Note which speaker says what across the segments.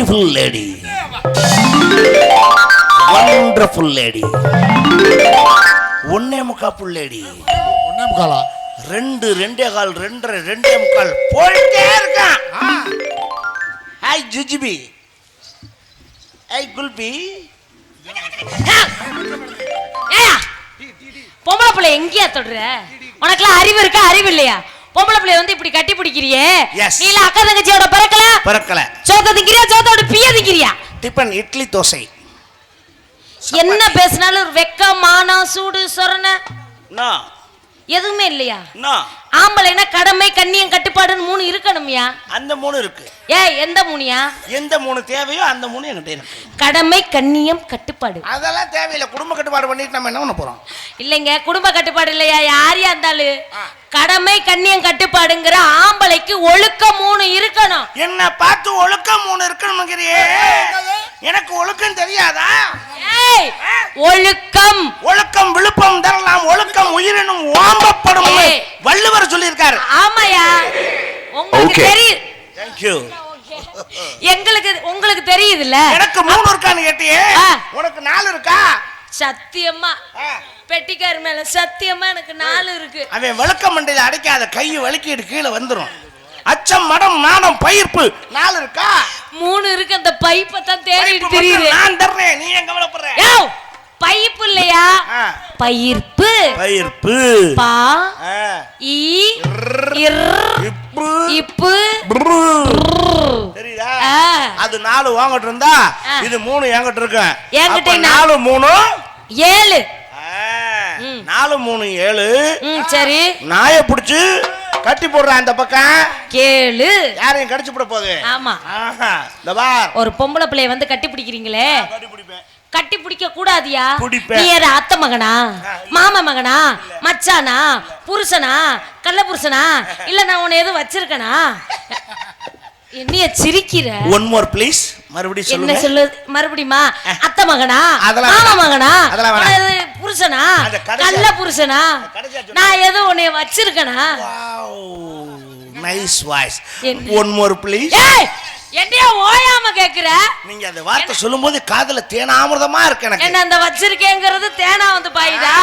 Speaker 1: Beautiful lady, wonderful lady, ஒன்னே முக்கா புல்லேடி,
Speaker 2: ஒன்னே முக்காலா,
Speaker 1: ரெண்டே கால், ரெண்டே முக்கால் போயிட்டே இருக்கான். ஹாய் ஜுஜிபி, ஹாய் குல்பி.
Speaker 3: பொம்பளை பிள்ளை எங்கேயா தொடுற? உனக்குலாம் அறிவு இருக்கா அறிவு இல்லையா? பொம்பளை பிள்ளை வந்து இப்படி கட்டி பிடிக்கிறியே, நீல அக்கா தங்கச்சியோட பறக்கல சோத்த திங்கிறியா, சோத்தோட பிய திங்கிறியா?
Speaker 1: டிபன் இட்லி தோசை.
Speaker 3: என்ன பேசினாலும் ஒரு வெக்கம் மானம் சூடு சொரணை எதுவுமே இல்லையா? ஆம்பளைனா கடமை கண்ணியம் கட்டுப்பாடுன்னு 3 இருக்கணும்யா.
Speaker 1: அந்த 3 இருக்கு.
Speaker 3: எந்த 3யா?
Speaker 1: எந்த 3 தேவையோ அந்த 3 என்கிட்ட இருக்கு.
Speaker 3: கடமை கண்ணியம் கட்டுப்பாடு
Speaker 1: அதெல்லாம் தேவையில்லை. குடும்ப கட்டுப்பாடு பண்ணிட்டு நம்ம என்ன பண்ண போறோம்?
Speaker 3: இல்லைங்க, குடும்ப கட்டுப்பாடு இல்லையா, யாரையா இருந்தாலும் கடமை கண்ணியம் கட்டுப்பாடுங்கிற ஆம்பளைக்கு ஒழுக்கம் 3 இருக்கணும்.
Speaker 1: என்ன பார்த்து ஒழுக்கம் 3 இருக்கணும்ங்கறியே, எனக்கு ஒழுக்கம் தெரியாதா?
Speaker 3: ஒழுக்கம்
Speaker 1: ஒழுக்கம் விழுப்பம் தரலாம், ஒழுக்கம் உயிரினும் ஓம்பப்படும் வள்ளுவர் சொல்லியிருக்காரு.
Speaker 3: ஆமாயா, உங்களுக்கு தெரியும்.
Speaker 1: Thank you.
Speaker 3: உங்களுக்கு தெரியுதுல்ல.
Speaker 1: எனக்கு 3 இருக்கான்னு கேட்டியே, உனக்கு 4 இருக்கா?
Speaker 3: சத்தியமா பெட்டிக்கார் மேல சத்தியமா எனக்கு 4 இருக்கு.
Speaker 1: அவன் விளக்க மண்டையில அடைக்காத கை வலிக்கிட்டு கீழே வந்துரும். அச்சம் மடம் நாணம் பயிர்ப்பு 4 இருக்கா?
Speaker 3: 3 இருக்கு. அந்த பைப்பை தான் தேடிட்டு தெரியுது.
Speaker 1: நான் தர்றேன், நீ ஏன் கவலைப்படுற?
Speaker 3: பைப்பு இல்லையா, பயிர்ப்பு.
Speaker 1: பயிர்ப்பு
Speaker 3: பா ஈ இர் இப்பு
Speaker 1: தெரியுதா? அது 4 வாங்கிட்டு இருந்தா இது 3 என்கிட்ட இருக்கு.
Speaker 3: என்கிட்ட
Speaker 1: 4 3
Speaker 3: 7.
Speaker 1: 4 3 7.
Speaker 3: சரி,
Speaker 1: நாயை பிடிச்சு கட்டி போடுறான் அந்த பக்கம்.
Speaker 3: கேளு,
Speaker 1: யாரையும் கடிச்சு போட போகுது.
Speaker 3: ஆமா,
Speaker 1: இந்த பார்,
Speaker 3: ஒரு பொம்பளை பிள்ளைய வந்து கட்டி பிடிக்கிறீங்களே, கட்டி பிடிக்க கூடாதியா? நீ அத்தை மகனா, மாமா மகனா, மச்சானா, புருஷனா, கள்ள புருஷனா, இல்ல நான் உன்னை எதுவும் வச்சிருக்கனா? என்னைய சிரிக்கிற?
Speaker 1: One more please. மறுபடியும்
Speaker 3: என்ன சொல்லு? மறுபடியுமா? அத்தை மகனா, மாமா மகனா, புருஷனா, கள்ள புருஷனா, நான் ஏதோ உன்னைய வச்சிருக்கனா?
Speaker 1: Nice voice. One more please.
Speaker 3: என்னையா ஓயாம கேக்குற?
Speaker 1: நீங்க அந்த வார்த்தை சொல்லும்போது காதுல தேனாமிர்தமா இருக்கு எனக்கு.
Speaker 3: என்ன அந்த வச்சிருக்கேங்கிறது தேனா வந்து பாயுதா?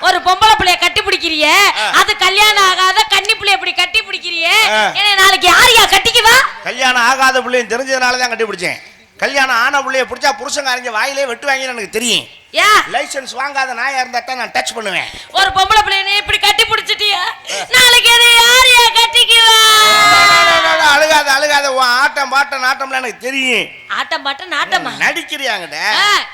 Speaker 3: ஒரு பொம்பளை பிள்ளைய கட்டி பிடிக்கிறியே, அது கல்யாணம் ஆகாத கன்னி பிள்ளைய இப்படி கட்டி பிடிக்கிறியே, என்ன நாளைக்கு யாரையா கட்டிக்குவா?
Speaker 1: கல்யாணம் ஆகாத பிள்ளையும் தெரிஞ்சதுனால தான் கட்டி பிடிச்சேன். கல்யாணம் ஆன பிள்ளைய பிடிச்சா புருஷங்க அறிஞ்ச வாயிலே வெட்டு வாங்கின்னு எனக்கு தெரியும். லைசன்ஸ் வாங்காத நாயா இருந்தா தான் நான் டச் பண்ணுவேன்.
Speaker 3: ஒரு பொம்பளை பிள்ளைய இப்படி கட்டி பிடிச்சிட்டியா, நாளைக்கு என்ன யாரையா கட்டிக்குவா?
Speaker 1: அழுகாத அழுகாத, ஆட்டம் பாட்டம் நாட்டம்ல எனக்கு தெரியும்.
Speaker 3: ஆட்டம் பாட்டம் நாட்டமா
Speaker 1: நடிக்கிறியாங்கட?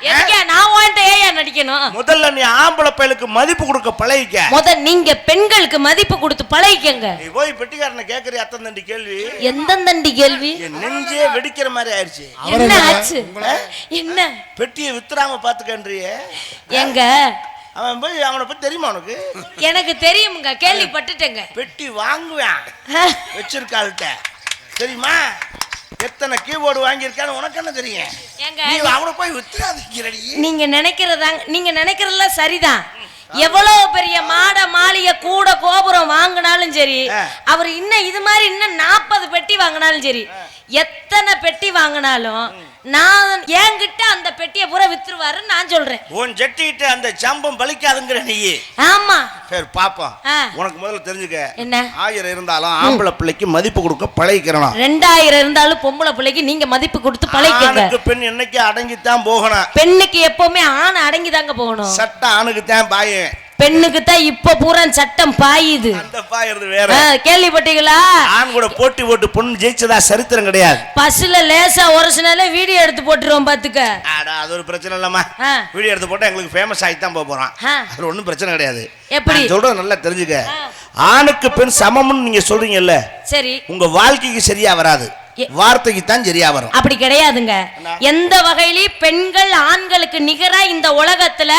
Speaker 3: எதுக்கே நான் ஓன்ட்ட ஏயா நடிக்கணும்?
Speaker 1: முதல்ல நீ ஆம்பளை பையலுக்கு மதிப்பு கொடுக்க பழகிக்க.
Speaker 3: முதல்ல நீங்க பெண்களுக்கு மதிப்பு கொடுத்து பழகிக்கங்க.
Speaker 1: நீ போய் பெட்டிக்காரனை கேக்குறிய அத்தன் தண்டி கேள்வி.
Speaker 3: எந்த தண்டி கேள்வி?
Speaker 1: நெஞ்சே வெடிக்கிற மாதிரி ஆயிடுச்சு.
Speaker 3: என்ன ஆச்சு? என்ன
Speaker 1: பெட்டியை வித்துறாம பாத்துக்கன்றிய
Speaker 3: எங்க?
Speaker 1: அவன் போய் அவனை பத்தி தெரியுமா உனக்கு? எனக்கு
Speaker 3: தெரியுமுங்க, கேள்விப்பட்டுட்டேங்க.
Speaker 1: பெட்டி வாங்குவேன் வச்சிருக்காள்கிட்ட தெரியுமா? எத்தனை கீபோர்டு வாங்கியிருக்கான்னு உனக்கு என்ன தெரியும்? நீ அவனை போய் வித்துறாதீங்கடி.
Speaker 3: நீங்க நினைக்கிறதெல்லாம் சரிதான். எவ்வளவு பெரிய மாட மாளிகை கூட கோபுரம் வாங்கினாலும் சரி, அவர் இன்னும் இது மாதிரி இன்னும் 40 பெட்டி வாங்கினாலும் சரி, எத்தனை பெட்டி வாங்கினாலும் நான் என்கிட்ட அந்த பெட்டியை பூரா வித்துருவாரு நான் சொல்றேன்.
Speaker 1: உன் ஜெட்டிட்டு அந்த சம்பம் பலிக்காதுங்கிற நீ.
Speaker 3: ஆமா,
Speaker 1: சரி பாப்போம். உனக்கு முதல்ல தெரிஞ்சுக்க,
Speaker 3: என்ன
Speaker 1: 1000 இருந்தாலும் ஆம்பளை பிள்ளைக்கு மதிப்பு கொடுக்க பழகிக்கிறோம்.
Speaker 3: 2000 இருந்தாலும் பொம்பளை பிள்ளைக்கு நீங்க மதிப்பு கொடுத்து பழகிக்கங்க.
Speaker 1: பெண் என்னைக்கு அடங்கித்தான் போகணும்.
Speaker 3: பெண்ணுக்கு எப்பவுமே ஆண் அடங்கி தாங்க போகணும்.
Speaker 1: சட்டம் ஆணுக்கு தான் பாயும்,
Speaker 3: பெண்ணுக்கு தான் இப்ப பூரா சட்டம் பாயுது.
Speaker 1: அந்த பாயிறது வேற.
Speaker 3: கேள்விப்பட்டீங்களா?
Speaker 1: ஆண் கூட போட்டி போட்டு பொண்ணு ஜெயிச்சதா சரித்திரம் கிடையாது.
Speaker 3: பஸ்ல லேசா ஒரிஜினலே வீடியோ எடுத்து போட்டுருவோம் பாத்துக்க.
Speaker 1: அது ஒரு பிரச்சனை இல்லம்மா. வீடியோ எடுத்து போட்டா எங்களுக்கு ஃபேமஸ் ஆகி தான் போறோம். அது ஒன்றும் பிரச்சனை கிடையாது.
Speaker 3: எப்படி
Speaker 1: சொல்றது நல்லா தெரிஞ்சுக்க. ஆணுக்கு பெண் சமம்னு நீங்க சொல்றீங்கல்ல,
Speaker 3: சரி,
Speaker 1: உங்க வாழ்க்கைக்கு சரியா வராது, வார்த்தைக்கு தான் சரியா வரும்.
Speaker 3: அப்படி கிடையாதுங்க. எந்த வகையிலும் பெண்கள் ஆண்களுக்கு நிகரா இந்த உலகத்துல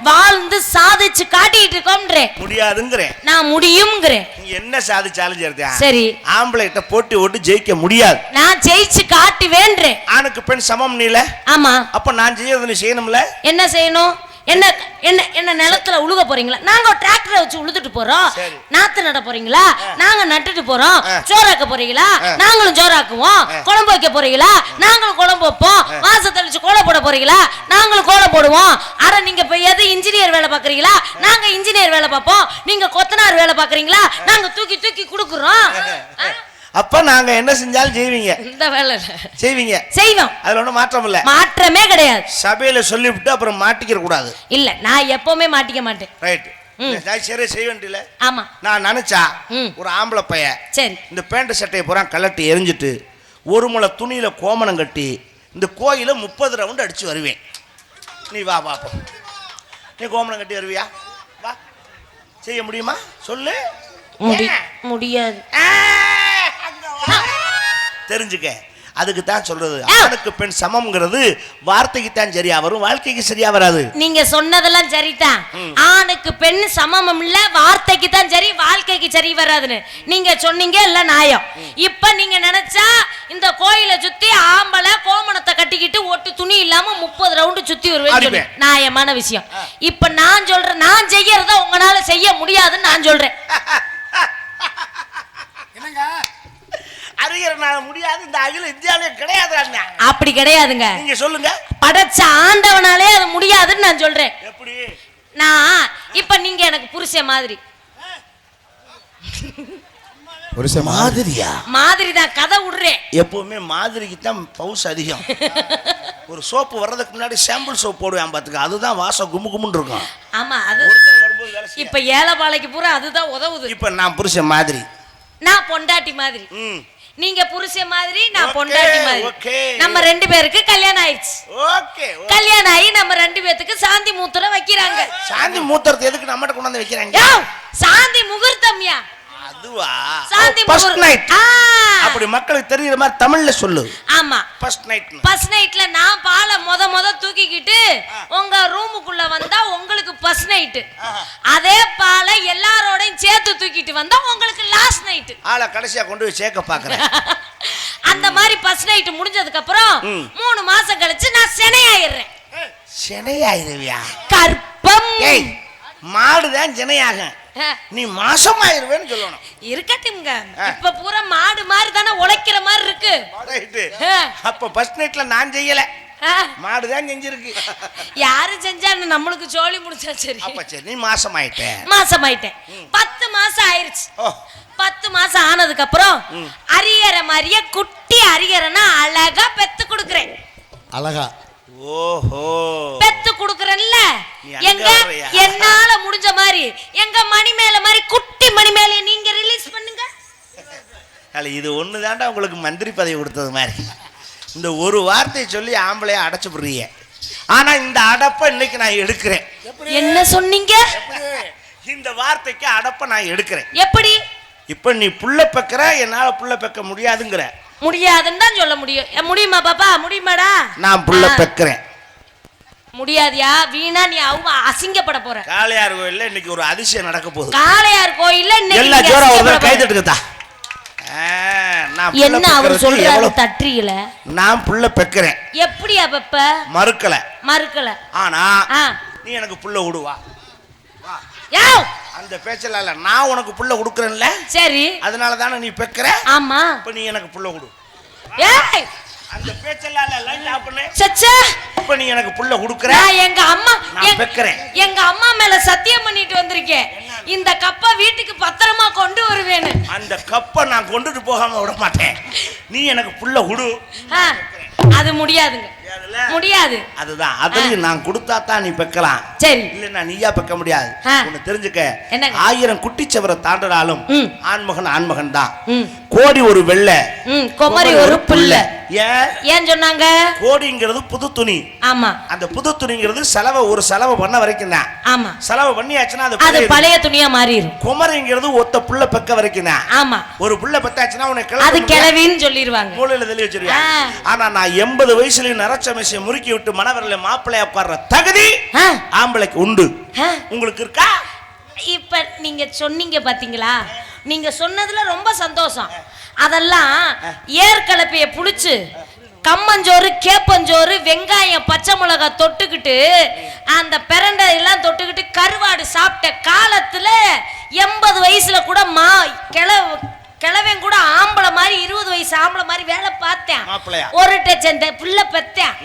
Speaker 3: வாழ்ந்து சாதிச்சு காட்டிட்டு இருக்கோம்ன்றேன்.
Speaker 1: முடியாதுங்கிறேன்
Speaker 3: நான், முடியும்ங்கிறேன்.
Speaker 1: நீ என்ன சாதிச்சாலும் சரிதான்.
Speaker 3: சரி,
Speaker 1: ஆம்பளைகிட்ட போட்டி ஓட்டு ஜெயிக்க முடியாது.
Speaker 3: நான் ஜெயிச்சு காட்டுவேன்றேன்.
Speaker 1: ஆணுக்கு பெண் சமம் நீல.
Speaker 3: ஆமா,
Speaker 1: அப்ப நான் செய்யறது நீ செய்யணும்ல.
Speaker 3: என்ன செய்யணும்? என்ன என்ன என்ன நிலத்துல உழுக போறீங்களா? நாங்க டிராக்டரை வச்சு உழுதுட்டு போறோம். நாத்து நட போறீங்களா? நாங்க நட்டுட்டு போறோம். சோறாக்க போறீங்களா? நாங்களும் சோறாக்குவோம். குழம்பு வைக்க போறீங்களா? நாங்களும் குழம்பு வைப்போம். மாசம் தெளிச்சு கோலம் போட போறீங்களா? நாங்களும் கோலம் போடுவோம். அட நீங்க இப்ப எது இன்ஜினியர் வேலை பாக்குறீங்களா? நாங்க இன்ஜினியர் வேலை பார்ப்போம். நீங்க கொத்தனார் வேலை பாக்குறீங்களா? நாங்க தூக்கி தூக்கி குடுக்குறோம்.
Speaker 1: அப்ப நாங்க என்ன செஞ்சாலும் செய்வீங்க? இந்த வேலை செய்வீங்க. செய்வோம். அதுல ஒண்ணும் மாற்றம் இல்ல. மாற்றமே கிடையாது. சபையில சொல்லிவிட்டு அப்புறம் மாட்டிக்க கூடாது. இல்ல, நான் எப்பவுமே மாட்டிக்க மாட்டேன். ரைட். சரி செய்வேன்ல. ஆமா. நான் நினைச்சா ஒரு ஆம்பளை பையன் சரி இந்த பேண்ட் சட்டையை பூரா கலட்டி எரிஞ்சிட்டு ஒரு முளை துணியில கோமணம் கட்டி இந்த கோயில 30 ரவுண்ட் அடிச்சு வருவேன். நீ வா பாப்போம். நீ கோமணம் கட்டி வருவியா? வா. செய்ய முடியுமா? சொல்லு. முடியாது. தெரிஞ்சுக்க. அதுக்கு தான் சொல்றது ஆணுக்கு பெண் சமம்ங்கிறது வார்த்தைக்கு தான் சரியா வரும், வாழ்க்கைக்கு சரியா வராது. நீங்க சொன்னதெல்லாம் சரிதான். ஆணுக்கு பெண் சமம் இல்ல, வார்த்தைக்கு தான் சரி, வாழ்க்கைக்கு சரி வராதுன்னு நீங்க சொன்னீங்க. இல்ல நியாயம். இப்ப நீங்க நினைச்சா இந்த கோயிலை சுத்தி ஆம்பளை கோமணத்தை கட்டிக்கிட்டு ஒட்டு துணி இல்லாம 30 ரவுண்டு சுத்தி வருவேன். நியாயமான விஷயம். இப்ப நான் சொல்றேன், நான் செய்யறத உங்களால செய்ய முடியாதுன்னு நான் சொல்றேன். முடியாது. இந்த அகில இந்தியாவிலே கிடையாது. அப்படி கிடையாதுங்க. நீங்க சொல்லுங்க. படைச்ச ஆண்டவனாலே அது முடியாதுன்னு நான் சொல்றேன். எப்படி? நான் இப்ப நீங்க எனக்கு புருஷன் மாதிரி. புருஷன் மாதிரியா? மாதிரி தான். கதை விடுறேன். எப்பவுமே மாதிரிக்கு தான் பவுஸ் அதிகம். ஒரு சோப்பு வர்றதுக்கு முன்னாடி சாம்பிள் சோப் போடுவேன் பாத்துக்க, அதுதான் வாசம் கும்மு கும்முன்னு இருக்கும். ஆமா, அது இப்ப ஏலபாளைக்கு பூரா அதுதான் உதவுது. இப்ப நான் புருஷன் மாதிரி, நான் பொண்டாட்டி மாதிரி. நீங்க புருஷன் மாதிரி, நான் பொண்டாட்டி மாதிரி. நம்ம 2 பேருக்கு கல்யாணம் ஆயிடுச்சு. கல்யாணம் ஆகி நம்ம 2 பேத்துக்கு சாந்தி மூத்திரம் வைக்கிறாங்க. சாந்தி மூத்திரத்தை எதுக்கு நம்மகிட்ட கொண்டு வந்து வைக்கிறாங்க? சாந்தி முகூர்த்தம்யா. அதுவா? சாந்தி முகூர்த்தம். அப்படி மக்களுக்கு தெரியுற மாதிரி தமிழ்ல சொல்லு. ஆமா, ஃபர்ஸ்ட் நைட். ஃபர்ஸ்ட் நைட்ல நான் பாலை முத தூக்கிக்கிட்டு உங்க ரூமுக்குள்ள வந்தா உங்களுக்கு ஃபர்ஸ்ட் நைட். அதே பாலை எல்லாரோடையும் சேர்த்து தூக்கிட்டு வந்தா உங்களுக்கு லாஸ்ட் நைட். ஆளை கடைசியா கொண்டு போய் சேர்க்க பாக்குறேன். அந்த மாதிரி ஃபர்ஸ்ட் நைட் முடிஞ்சதுக்கு அப்புறம் 3 மாசம் கழிச்சு நான் சினையாயிடுறேன். சினையாயிருவியா? கற்பம். மாடுதான் சினையாகும். நீ மாசம் ஆயிருவேன்னு சொல்லணும். இருக்கட்டும்ங்க. இப்ப பூரா மாடு மாதிரி தானே உழைக்கிற மாதிரி இருக்கு. அப்ப ஃபர்ஸ்ட் நைட்ல நான் செய்யல, மாடுதான் செஞ்சிருக்கு. யாரு செஞ்சா நம்மளுக்கு ஜோலி முடிச்சா சரி. அப்ப சரி, நீ மாசம் ஆயிட்டேன். 10 மாசம் ஆயிருச்சு. 10 மாசம் ஆனதுக்கு அப்புறம் அரியற மாதிரியே குட்டி அரியறனா அழகா பெத்து கொடுக்குறேன். அழகா? ஓஹோ, பெத்து குடுக்குறேன்ல. எங்க என்னால முடிஞ்ச மாதிரி எங்க மணி மேல மாதிரி குட்டி மணி மேல நீங்க ரிலீஸ் பண்ணுங்க. இது ஒண்ணுதான்டா உங்களுக்கு மந்திரி பதவி கொடுத்தது மாதிரி. இந்த ஒரு வார்த்தையை சொல்லி ஆம்பளைய அடைச்சு போடுறீங்க. ஆனா இந்த அடப்ப இன்னைக்கு நான் எடுக்கிறேன். என்ன சொன்னீங்க? இந்த வார்த்தைக்கு அடப்ப நான் எடுக்கிறேன். எப்படி? இப்ப நீ புள்ள பெக்கற, என்னால புள்ள பெக்க முடியாதுங்கிற. முடியாதுன்னு தான் சொல்ல முடியும். முடியுமா பாப்பா? முடியுமாடா? நான் புள்ள பெக்கறேன். முடியாதியா? வீணா நீ அவங்க அசிங்கப்பட போற. காளையார் கோயில்ல இன்னைக்கு ஒரு அதிசயம் நடக்க போகுது. காளையார் கோயில்ல இன்னைக்கு எல்லா ஜோரா ஒரு கை தட்டுங்கடா. என்ன அவர் சொல்றாரு தட்ரியல? நான் புள்ள பெக்கறேன். எப்படியா பெப்ப? மறுக்கல. ஆனா நீ எனக்கு புள்ள விடுவா. வா. யோ, அந்த பேச்சல இல்ல, நான் உனக்கு புள்ள கொடுக்கறேன்ல. சரி, அதனால தான நீ பெக்கற. ஆமா, இப்ப நீ எனக்கு புள்ள கொடு. ஏய், அந்த பேச்சல இல்ல, லைட் ஆஃப் பண்ணு. சச்சா, இப்ப நீ எனக்கு புள்ள கொடுக்கற. நான் எங்க அம்மா நான் பெக்கறேன். எங்க அம்மா மேல சத்தியம் பண்ணிட்டு வந்திருக்கேன், இந்த கப்பை வீட்டுக்கு பத்திரமா கொண்டு வருவேன்னு. அந்த கப்பை நான் கொண்டுட்டு போகாம விட மாட்டேன். நீ எனக்கு புள்ள கொடு. அது முடியாதுங்க. முடியாது. அதுதான், அதுலயும் நான் கொடுத்தா தான் நீ பெக்கலாம். சரி, இல்லன்னா நீயா பெக்க முடியாது. உன்னை தெரிஞ்சுக்க, 1000 குட்டிச்சவரை தாண்டறாலும் ஆண்மகன் தான். கோடி ஒரு வெள்ளை, குமரி ஒரு புள்ள. ஏன் சொன்னாங்க? கோடிங்கிறது புது துணி. ஆமா, அந்த புது துணிங்கிறது ஒரு செலவு பண்ண வரைக்கும் தான். ஆமா, செலவு பண்ணியாச்சுன்னா அது பழைய துணியா மாறிடும். குமரிங்கிறது ஒத்த புள்ள பெக்க வரைக்கும் தான். ஆமா, ஒரு புள்ள பெத்தாச்சுன்னா உனக்கு அது கிளவின்னு சொல்லிடுவாங்க. மூளையில தெளிய வச்சிருவா. ஆனா நான் 80 வயசுல நரச்சமேசை முறுக்கி விட்டு மணவரில் மாப்பிள்ளையா உட்கார்ற தகுதி ஆம்பளைக்கு உண்டு. உங்களுக்கு இருக்கா? இப்ப நீங்க சொன்னீங்க பாத்தீங்களா, நீங்க சொன்னதுல ரொம்ப சந்தோஷம். அதெல்லாம் ஏற்கலப்பைய புடிச்சு
Speaker 3: கம்மஞ்சோறு கேப்பஞ்சோறு வெங்காயம் பச்சை மிளகாய் தொட்டுக்கிட்டு அந்த பிரண்டை எல்லாம் தொட்டுக்கிட்டு கருவாடு சாப்பிட்ட காலத்துல 80 வயசுல கூட கிழவன் கூட ஆம்பளை மாதிரி 20 வயசு ஆம்பளை மாதிரி வேலை பார்த்தேன். ஒரு டச்சன் புள்ள பெத்தேன்.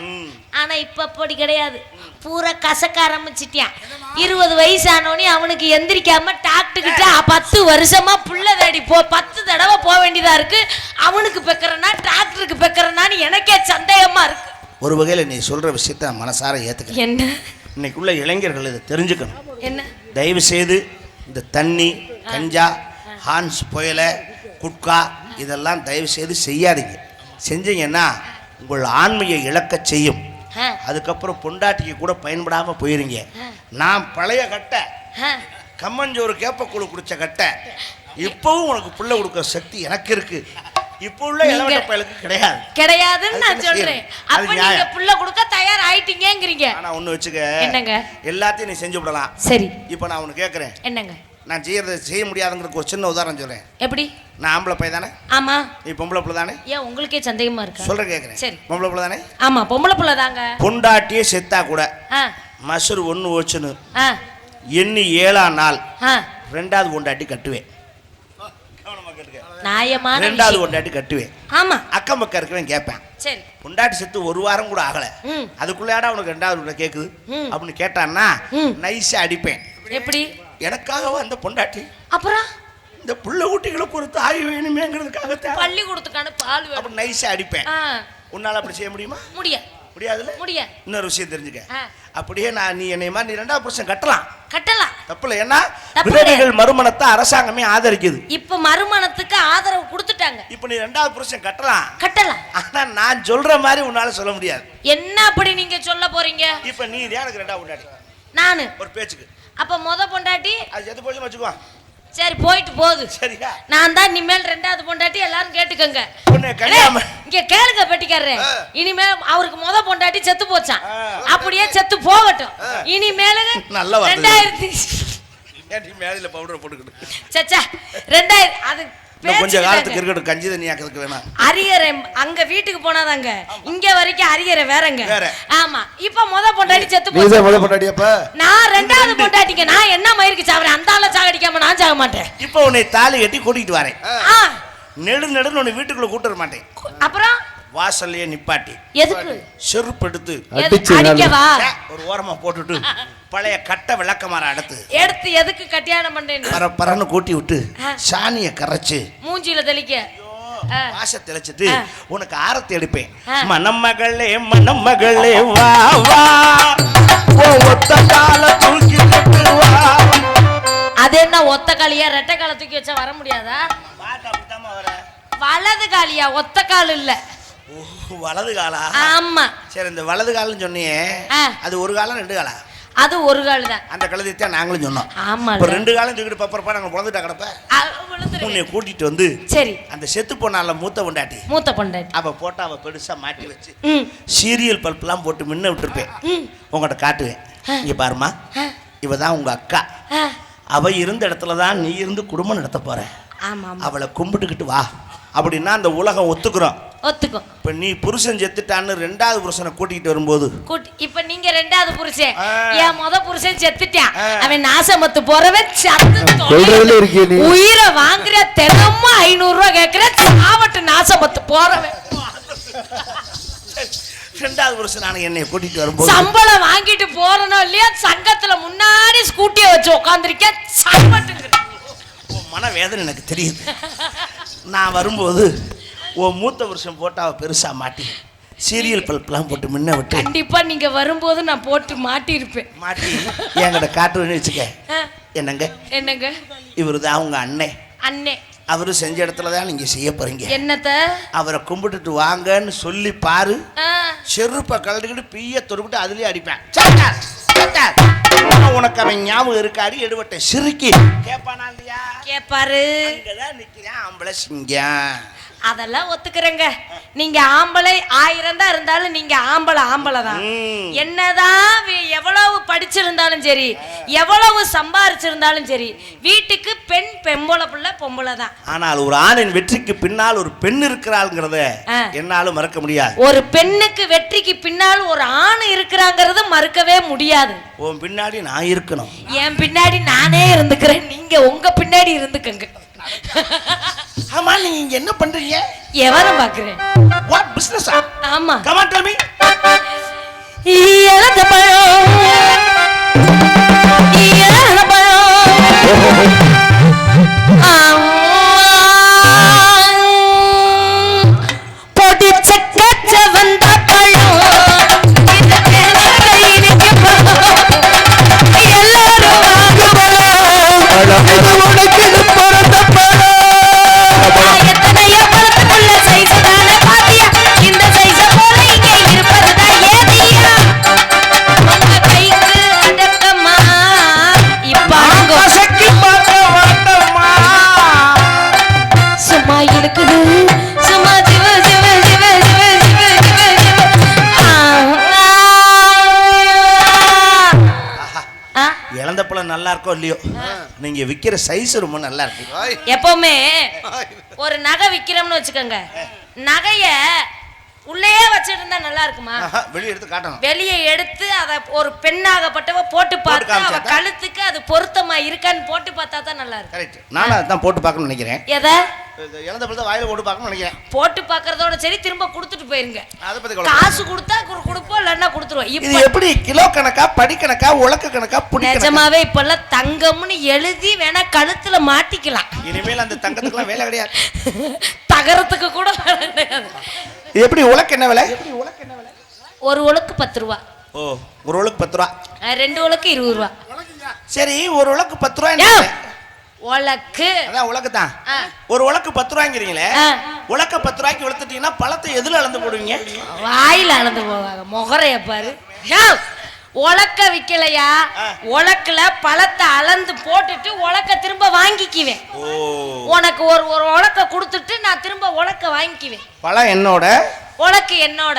Speaker 3: ஆனா இப்ப அப்படி கிடையாது, பூரா கசக்க ஆரம்பிச்சிட்டான். 20 வயசு ஆனோடனே அவனுக்கு எந்திரிக்காம டாக்டர் கிட்ட 10 வருஷமா புள்ள தேடி 10 தடவை போக வேண்டியதா இருக்கு. அவனுக்கு பெக்கறனா டாக்டருக்கு பெக்கறனான்னு எனக்கே சந்தேகமா இருக்கு.
Speaker 1: ஒரு வகையில நீ சொல்ற விஷயத்த மனசார ஏத்துக்க. என்ன இன்னைக்குள்ள இளைஞர்கள் இதை தெரிஞ்சுக்கணும். என்ன தயவு செய்து இந்த தண்ணி கஞ்சா ஹான்ஸ் புயல குட்கா இதெல்லாம் தயவு செய்து செய்யாதீங்க. செஞ்சீங்கன்னா உங்கள் ஆண்மையை இழக்க செய்யும். அதுக்கப்புறம் பொண்டாட்டிக்கு கூட பயன்படாம போயிருங்க. நான் பழைய கட்டை கம்மஞ்சோறு கேப்பக்கூழு குடிச்ச கட்டை. இப்பவும் உனக்கு புள்ள கொடுக்குற சக்தி எனக்கு இருக்கு. இப்போ உள்ள இளவட்ட பயலுக்கு கிடையாதுன்னு நான் சொல்றேன். அப்ப நீங்க புள்ள கொடுக்க தயார் ஆயிட்டீங்கங்கறீங்க. ஆனா ஒண்ணு வெச்சுக்க, என்னங்க எல்லாத்தையும் நீ செஞ்சு விடலாம். சரி, இப்போ நான் உனக்கு கேக்குறேன். என்னங்க நான் செய்ய முடியாதுங்கிறதுக்கு ஒரு சின்ன உதாரணம் சொல்றேன். எப்படி? நான் ஆம்பளை பையன் தானே? ஆமா. நீ பொம்பளை புள்ள தானே? ஏன் உங்களுக்கே சந்தேகமா இருக்கு? சொல்ற கேக்குறேன். சரி, பொம்பளை புள்ள தானே? ஆமா, பொம்பளை புள்ள தாங்க. பொண்டாட்டியே செத்தா கூட மசூர் ஒண்ணு ஓச்சுன்னு எண்ணி 7ஆம் நாள் ரெண்டாவது பொண்டாட்டி கட்டுவேன். நாயமான ரெண்டாவது பொண்டாட்டி கட்டுவேன். ஆமா, அக்கம் பக்கம் இருக்கவன் கேட்பேன். சரி, பொண்டாட்டி செத்து ஒரு வாரம் கூட ஆகல, அதுக்குள்ளாடா உனக்கு ரெண்டாவது கேக்குது அப்படின்னு கேட்டான்னா நைஸா அடிப்பேன். எப்படி? எனக்காக அந்த பொண்டாட்டி அப்புறம் இந்த புள்ள குட்டிகளுக்கு ஒரு தாய் வேணுமேங்கிறதுக்காக பள்ளிக்கூடத்துக்கான பால் அப்படி நைஸா அடிப்பேன். உன்னால அப்படி செய்ய முடியுமா? முடியாதுல்ல. இன்னொரு விஷயம் தெரிஞ்சுக்க, அப்படியே நீ என்னை மாதிரி நீ 2வது புருஷன் கட்டலாம் தப்புல. ஏன்னா விதவைகள் மறுமணத்தை அரசாங்கமே ஆதரிக்குது. இப்ப மறுமணத்துக்கு ஆதரவு கொடுத்துட்டாங்க. இப்ப நீ 2வது புருஷன் கட்டலாம். ஆனா நான் சொல்ற மாதிரி உன்னால சொல்ல முடியாது. என்ன அப்படி நீங்க சொல்ல போறீங்க? இப்ப நீ எனக்கு 2வது பொண்டாட்டி, நானு ஒரு பேச்சுக்கு. அப்ப முத பொண்டாட்டி அது செத்து போய் வச்சுக்குவா. சரி, போயிட்டு போகுது. சரியா? நான் தான் இனிமேல் 2வது பொண்டாட்டி. எல்லாரும் கேட்டுக்கங்க, இங்க கேளுங்க பெட்டிக்காரரே. இனிமேல் அவருக்கு முத பொண்டாட்டி செத்து போச்சான், அப்படியே செத்து போகட்டும். இனிமேல 2000 மேல பவுடர் போட்டுக்கிட்டு சச்சா 2000 அது கொஞ்ச காலத்துக்கு இருக்கட்டும். கஞ்சி தண்ணி ஆக்கிறதுக்கு வேணாம். அரியரை அங்க வீட்டுக்கு போனாதாங்க, இங்க வரைக்கும் அரியரை வேறங்க. ஆமா, இப்ப முத பொண்டாட்டி செத்து போச்சு. முத பொண்டாட்டி அப்ப நான் 2வது பொண்டாட்டிங்க. நான் என்ன மயிருக்கு சாவறேன், அந்த ஆள சாகடிக்காம நான் சாக மாட்டேன். இப்ப உன்னை தாலி கட்டி கூட்டிட்டு வரேன். நெடுன்னு உன்னை வீட்டுக்குள்ள கூட்ட வர மாட்டேன். அப்புறம் வாசல்லையே நிப்பாட்டி எதுக்கு செருப்பு எடுத்து அடிக்கவா? ஒரு ஓரமா போட்டுட்டு பழைய கட்ட விளக்கமாற எடுத்து எதுக்கு கட்டியானம் பண்றேன்னு பரன்னு கூட்டி விட்டு சாணிய கரைச்சு மூஞ்சில தெளிக்க வாச தெளிச்சிட்டு உனக்கு ஆரத்தி எடுப்பேன். மணமகளே வா வா, ஒத்த கால தூக்கிட்டு வா. அது என்ன ஒத்த காலியா? ரெட்டை கால தூக்கி வச்சா வர முடியாதா? வலது காலியா, ஒத்த கால் இல்ல. வலது காலா? ஆமா. சரி, இந்த வலது கால்னு சொன்னியே, அது ஒரு காலம் 2 காலா? அது ஒரு கால் தான். அந்த கழுதை தான் நாங்களும் சொன்னோம். ஆமா, இப்போ 2 காலம் தூக்கிட்டு பப்பரப்பா நாங்க புலந்துட்டா கிடப்ப உன்னை கூட்டிட்டு வந்து சரி அந்த செத்து போனால மூத்த பொண்டாட்டி அவ போட்டா அவ பெருசா மாட்டி வச்சு சீரியல் பல்ப்லாம் போட்டு முன்ன விட்டுருப்பேன். உங்கள்கிட்ட காட்டுவேன். இங்க பாருமா, இவதான் உங்க அக்கா. அவ இருந்த இடத்துல தான் நீ இருந்து குடும்பம் நடத்த போற. அவளை கும்பிட்டுக்கிட்டு வா அப்படின்னா அந்த உலகம் ஒத்துக்கும். இப்ப நீ புருஷன் செத்துட்டான்னு 2வது புருஷனை கூட்டிட்டு வரும்போது இப்ப நீங்க 2வது புருஷன், என் முத புருஷன் செத்துட்டான், அவன் நாசமத்து போறவன் உயிரை வாங்குற தினமும் 500 ரூபாய் கேட்கிற சாவட்டு நாசமத்து போறவன். 2வது புருஷன் என்னை கூட்டிட்டு வரும்போது சம்பளம் வாங்கிட்டு போறனோ இல்லையா, சங்கத்துல முன்னாடி ஸ்கூட்டியை வச்சு உட்காந்துருக்கேன். சாவட்டுங்கிற மன வேதனை எனக்கு தெரியுது. நான் வரும்போது உன் மூத்த வருஷம் போட்டு அவ பெருசா மாட்டி சீரியல் பல்ப்லாம் போட்டு முன்ன விட்டு கண்டிப்பா நீங்க வரும்போது நான் போட்டு மாட்டி இருப்பேன். மாட்டி என்கிட்ட காட்டுவேன்னு வச்சுக்க. என்னங்க இவருதான் அவங்க அண்ணே. அவரு செஞ்ச இடத்துல தான் நீங்க செய்ய போறீங்க. என்னத்த? அவரை கும்பிட்டுட்டு வாங்கன்னு சொல்லி பாரு. செருப்பை கலந்துக்கிட்டு பீய தொடுக்கிட்டு அதுலயே அடிப்பேன். உனக்கு அவன் ஞாபகம் இருக்காரு? எடுவட்ட சிரிக்கி கேப்பானா இல்லையா? கேப்பாரு. அங்கதான் நிக்கிறான் ஆம்பளை சிங்கம்.
Speaker 3: அதெல்லாம் ஒத்துக்கிறேங்க. நீங்க ஆம்பளை 1000 தான் இருந்தாலும் நீங்க ஆம்பளை தான். என்னதான் எவ்வளவு படிச்சிருந்தாலும் சரி, எவ்வளவு சம்பாரிச்சிருந்தாலும் சரி, வீட்டுக்கு பெண் பொம்பளை தான்.
Speaker 1: ஆனால் ஒரு ஆணின் வெற்றிக்கு பின்னால் ஒரு பெண் இருக்கிறாள்ங்கிறத என்னாலும் மறக்க முடியாது.
Speaker 3: ஒரு பெண்ணுக்கு வெற்றிக்கு பின்னால் ஒரு ஆண் இருக்கிறாங்கிறது மறுக்கவே முடியாது.
Speaker 1: உன் பின்னாடி நான் இருக்கணும்,
Speaker 3: என் பின்னாடி நானே இருந்துக்கிறேன், நீங்க உங்க பின்னாடி இருந்துக்கங்க.
Speaker 1: ஆமா, நீங்க என்ன பண்றீங்க?
Speaker 3: எவரம் பாக்குறேன்.
Speaker 1: What business?
Speaker 3: ஆமா,
Speaker 1: கம் ஆன் டெல் மீ.
Speaker 3: இயலத பழம் பொடிச்ச கச்ச வந்த பழம் எல்லாரும் எத்தனையோ பழத்துக்குள்ள சைஸ் தானே பாத்தியா, இந்த சைஸ போல இங்கே இருப்பதுதான் ஏதியா உங்க கைக்கு அடக்கமா இப்பாங்க சும்மா இருக்குது சும்மா சிவ சிவ சிவ சிவ சிவ சிவ சிவ.
Speaker 1: இழந்த பழம் நல்லா இருக்கோ இல்லையோ, நீங்க விக்கிற சைஸ் ரொம்ப நல்லா இருக்கு.
Speaker 3: எப்பவுமே ஒரு நகை விக்கிறோம்னு வச்சுக்கோங்க, நகைய உள்ளே வச்சிட்டு இருந்தா நல்லா இருக்குமா?
Speaker 1: வெளியே எடுத்து காட்டணும்.
Speaker 3: வெளியே எடுத்து அத ஒரு பெண்ணாகப்பட்டவ போட்டு பார்த்தா அவ கழுத்துக்கு அது பொருத்தமா இருக்கான்னு போட்டு பார்த்தா தான் நல்லா இருக்கும்.
Speaker 1: கரெக்ட். நானும் அதான் போட்டு பார்க்கணும்னு நினைக்கிறேன்.
Speaker 3: எதை?
Speaker 1: இழந்த பழத்தை வாயில போட்டு பார்க்கணும்னு நினைக்கிறேன்.
Speaker 3: போட்டு பார்க்கறதோட சரி, திரும்ப கொடுத்துட்டு போயிருங்க.
Speaker 1: அத பத்தி
Speaker 3: காசு கொடுத்தா கொடுப்போம், இல்லன்னா கொடுத்துருவோம்.
Speaker 1: இது எப்படி கிலோ கணக்கா, படி கணக்கா, உலக்க கணக்கா, புடி கணக்கா?
Speaker 3: நிஜமாவே இப்பெல்லாம் தங்கம்னு எழுதி வேணா கழுத்துல மாட்டிக்கலாம்.
Speaker 1: இனிமேல் அந்த தங்கத்துக்குலாம் வேலை கிடையாது,
Speaker 3: தகரத்துக்கு கூட வேலை கிடையாது.
Speaker 1: எப்படி உலக்கு என்ன விலை?
Speaker 3: ஒரு உலக்கு 10 ரூபா.
Speaker 1: ஓ, ஒரு உலக்கு 10 ரூபா.
Speaker 3: 2 உலக்கு 20 ரூபா.
Speaker 1: சரி, ஒரு உலக்கு 10 ரூபா.
Speaker 3: உலக்கு
Speaker 1: அதான் உலக்கு தான். ஒரு உலக்கு 10 ரூபாங்கிறீங்களே, உலக்க 10 ரூபாய்க்கு வளர்த்துட்டீங்கன்னா பழத்தை எதுல அளந்து போடுவீங்க?
Speaker 3: வாயில அளந்து போவாங்க. முகரைய பாரு. உலக்க விக்கலையா, உலக்குல பழத்தை அளந்து போட்டுட்டு உலக்க திரும்ப வாங்கிக்குவேன். உனக்கு ஒரு உலக்க கொடுத்துட்டு நான் திரும்ப உலக்க வாங்கிக்குவேன்.
Speaker 1: பழம் என்னோட,
Speaker 3: உலக்கு என்னோட.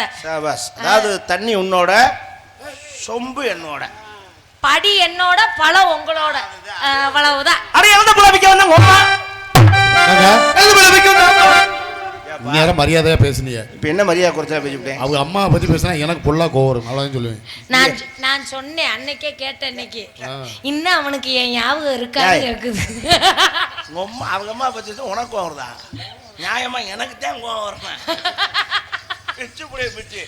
Speaker 1: அதாவது தண்ணி உன்னோட, சொம்பு என்னோட,
Speaker 3: படி என்னோட, பழம் உங்களோட. அவ்வளவுதான்.
Speaker 2: நேரம் மரியாதையா பேசுனீங்க.
Speaker 1: இப்ப என்ன மரியாதை குறைச்சா பேசிவிட்டேன்?
Speaker 2: அவங்க அம்மா பத்தி பேசினா எனக்கு பொல்லா கோவம் வரும். அவ்வளவுதான் சொல்லுவேன்.
Speaker 3: நான் சொன்னேன் அன்னைக்கே, கேட்டேன் இன்னைக்கு. இன்னும் அவனுக்கு என் ஞாபகம் இருக்காது இருக்குது.
Speaker 1: அவங்க அம்மா பத்தி உனக்கு கோவம் வருதா? நியாயமா எனக்கு தான் கோவம் வரணும். பிச்சு புடிய பிச்சு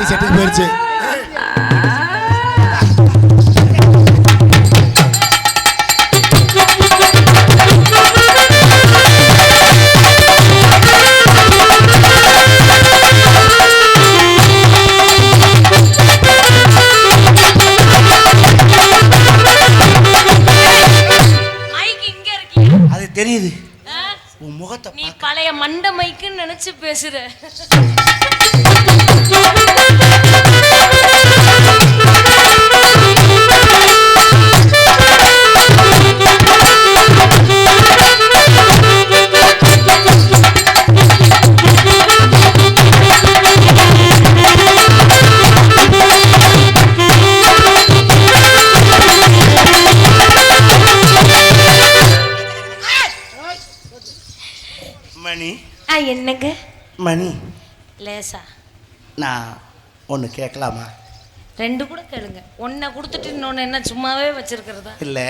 Speaker 2: செட்டுக்கு போயிடுச்சு.
Speaker 1: தெரியுது உன் முகத்தை.
Speaker 3: நீ பழைய மண்ட மைக்குன்னு நினைச்சு பேசுற. என்னங்க
Speaker 1: மணி
Speaker 3: லேசா
Speaker 1: நான் ஒன்று கேட்கலாமா?
Speaker 3: 2 கூட கேளுங்க. ஒன்றை கொடுத்துட்டு இன்னொன்று என்ன சும்மாவே வச்சிருக்கிறதா?
Speaker 1: இல்லை,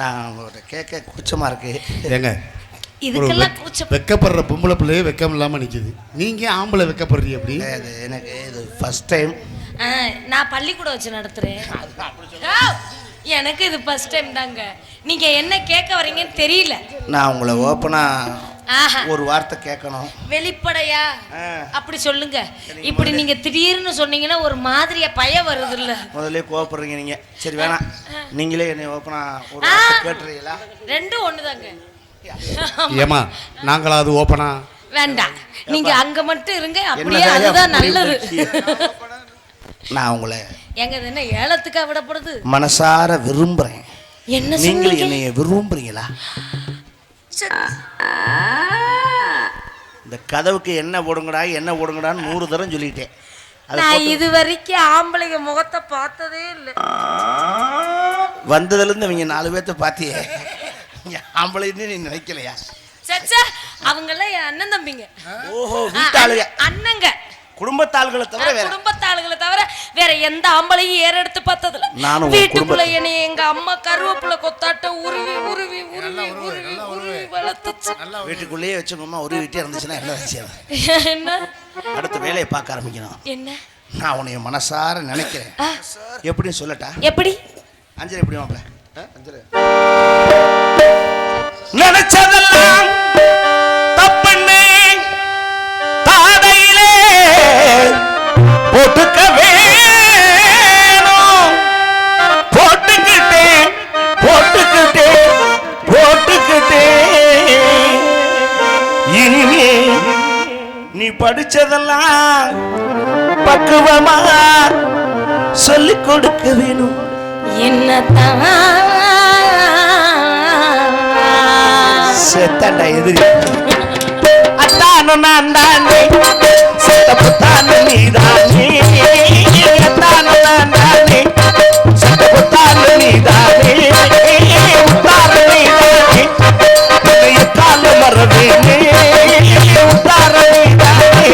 Speaker 1: நான் ஒரு கேட்க கூச்சமாக இருக்கு.
Speaker 2: ஏங்க
Speaker 3: இதுக்கெல்லாம் கூச்சம்.
Speaker 2: வெக்கப்படுற பொம்பளை பிள்ளையே வெக்கம் இல்லாமல் நிற்குது. நீங்கள் ஆம்பளை வெக்கப்படுறீங்க அப்படி?
Speaker 1: அது எனக்கு இது ஃபர்ஸ்ட் டைம்.
Speaker 3: நான் பள்ளிக்கூடம் வச்சு நடத்துகிறேன். எனக்கு இது ஃபர்ஸ்ட் டைம் தாங்க. நீங்க என்ன கேட்க வரீங்கன்னு தெரியல.
Speaker 1: நான் உங்களை ஓப்பனா ஒரு வார்த்தை கேட்கணும்.
Speaker 3: வெளிப்படையா அப்படி சொல்லுங்க. இப்படி நீங்க திடீர்னு சொன்னீங்கன்னா ஒரு மாதிரியா பயம் வருது இல்ல.
Speaker 1: முதல்ல கோவப்படுறீங்க நீங்க. சரி வேணாம், நீங்களே என்னை ஓப்பனா ஒரு வார்த்தை கேட்டுறீங்களா?
Speaker 3: 2 ஒண்ணுதாங்க.
Speaker 2: ஏமா நாங்களாவது ஓப்பனா?
Speaker 3: வேண்டாம், நீங்க அங்க மட்டும் இருங்க. அப்படியே அதுதான் நல்லது.
Speaker 1: நான் உங்களை
Speaker 3: எங்க என்ன ஏலத்துக்கா விடப்படுது?
Speaker 1: மனசார விரும்புறேன்.
Speaker 3: என்ன
Speaker 1: நீங்க என்னைய விரும்புறீங்களா? இந்த கதவுக்கு என்ன போடுங்கடான்னு 100 தரம் சொல்லிட்டேன்.
Speaker 3: நான் இது வரைக்கும் ஆம்பளைங்க முகத்தை பார்த்ததே இல்லை.
Speaker 1: வந்ததுல இருந்து அவங்க 4 பேர்த்த பாத்தியே, ஆம்பளைன்னு நீ நினைக்கலையா?
Speaker 3: சச்சா, அவங்க எல்லாம் என் அண்ணன் தம்பிங்க.
Speaker 1: ஓஹோ, வீட்டாளுங்க,
Speaker 3: அண்ணங்க,
Speaker 1: குடும்பத்தாள்களை
Speaker 3: தவிர வேற எந்த ஆம்பளையும் ஏறெடுத்து பார்த்ததுல. வீட்டுக்குள்ள என்னை எங்க அம்மா கருவேப்பிலை கொத்தாட்ட உருவி உருவி உருவி உருவி உருவி வளர்த்துச்சு.
Speaker 1: வீட்டுக்குள்ளேயே வச்சுக்கோமா, உருவிட்டே இருந்துச்சுன்னா என்ன விஷயம்?
Speaker 3: என்ன
Speaker 1: அடுத்த வேலையை பார்க்க ஆரம்பிக்கணும்.
Speaker 3: என்ன?
Speaker 1: நான் உன்னைய மனசார நினைக்கிறேன். எப்படின்னு சொல்லட்டா?
Speaker 3: எப்படி?
Speaker 1: அஞ்சலி எப்படி மாப்பிள்ள? அஞ்சலி நினைச்சதெல்லாம் தப்புன்னு தாடையிலே போட்டுக்க வேணும். போட்டுக்கிட்டேன் இனிமே நீ படிச்சதெல்லாம் பக்குவமா சொல்லிக் கொடுக்க வேணும்.
Speaker 3: என்னத்தான்
Speaker 1: செத்தண்டா எதிரி. அத்தானு நான் தானே, செத்த புத்தானு நீதானே. அத்தானு நான் தானே, செத்த புத்தானு நீதானே. உத்தாரு நீதானே, உன்னைய கால மறவேனே. உத்தாரு நீதானே.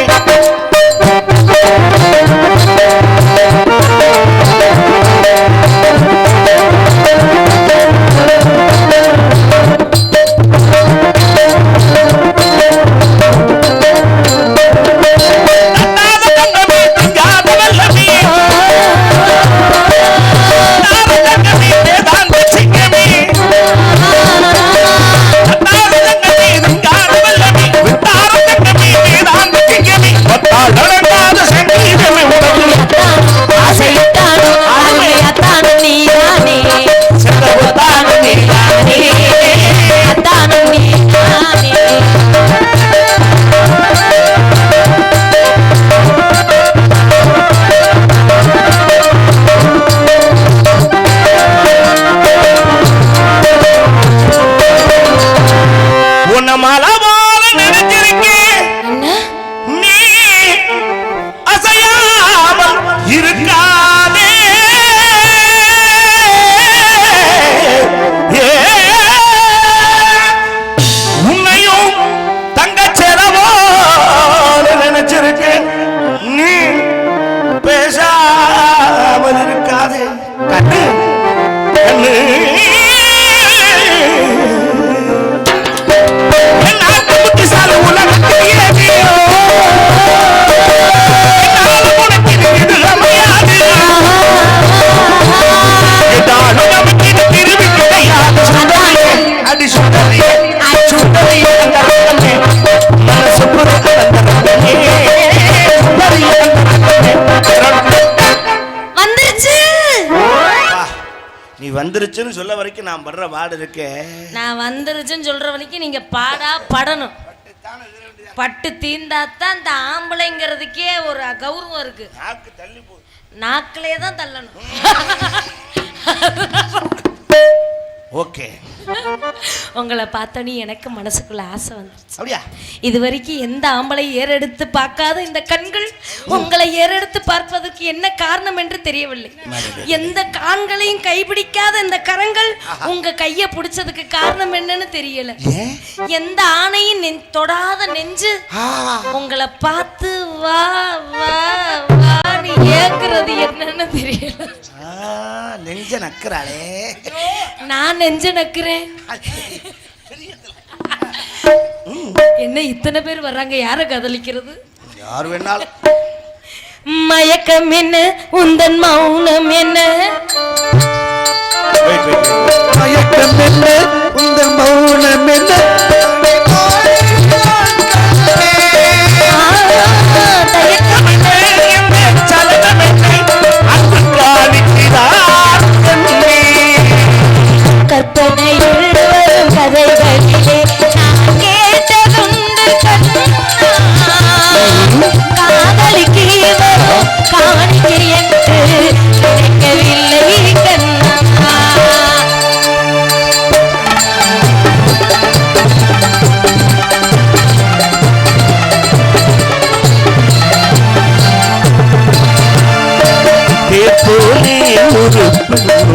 Speaker 1: வந்துருச்சுன்னு சொல்ல வரைக்கும் நான் படுற பாடு இருக்கே. நான் வந்துருச்சுன்னு சொல்ற வரைக்கும் நீங்க பாடா படணும். பட்டு தீந்தாத்தான் அந்த ஆம்பளைங்கிறதுக்கே ஒரு கௌரவம் இருக்கு. நாக்கு தள்ளி போ, நாக்கிலே தான் தள்ளணும். ஓகே.
Speaker 3: உங்களை பார்த்தோன்னே எனக்கு மனசுக்குள்ள ஆசை வந்துருச்சு.
Speaker 1: அப்படியா?
Speaker 3: இது வரைக்கும் எந்த ஆம்பளை ஏறெடுத்து பார்க்காத இந்த கண்கள் உங்களை ஏறெடுத்து பார்ப்பதற்கு என்ன காரணம் என்று தெரியவில்லை. எந்த காண்களையும் கைப்பிடிக்காத இந்த கரங்கள் உங்க கையை பிடிச்சதுக்கு காரணம் என்னன்னு தெரியல. எந்த ஆணையும் தொடாத நெஞ்சு உங்களை பார்த்து வா வா வான்னு ஏக்குறது என்னன்னு தெரியல.
Speaker 1: நெஞ்ச நக்குறாளே.
Speaker 3: நான் நெஞ்ச நக்குறேன். என்ன இத்தனை பேர் வர்றாங்க? யார காதலிக்கிறது?
Speaker 1: யார் வேணாலும்.
Speaker 3: மயக்கம் என்ன, உந்தன் மௌனம் என்ன?
Speaker 1: மயக்கம் என்ன, உந்தன் மௌனம் என்ன?
Speaker 3: கற்பனையில் வரும் கதைகளிலே நான் கேட்டதுண்டு காதலிக்கு வரும் காணிக்கை என்று நினைக்கவில்லை கண்ணா.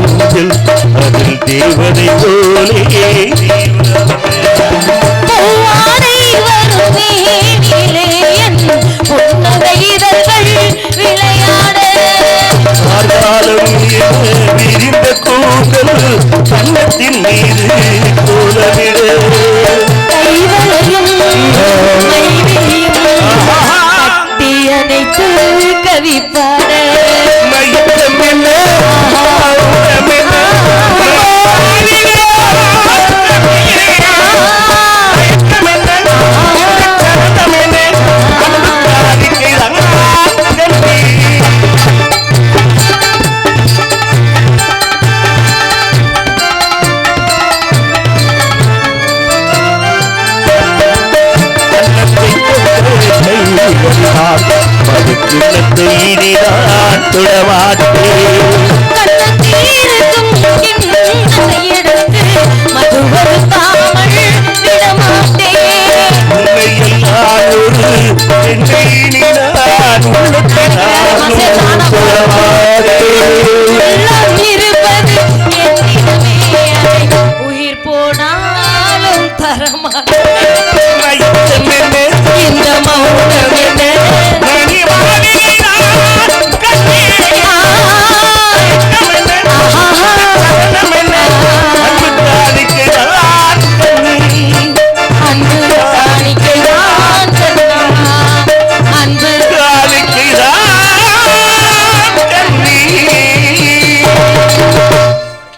Speaker 4: அதில் தேவதை போலே
Speaker 3: பூவாடை வரும் வீணிலே என் புன்னகை இதழ்கள் விளையாட
Speaker 4: காலம் விரிந்த கூந்தல் கன்னத்தின் மீது கோலமிட
Speaker 3: கைவளையும் மைவிழியும் கட்டி அணைத்து கவிப்பா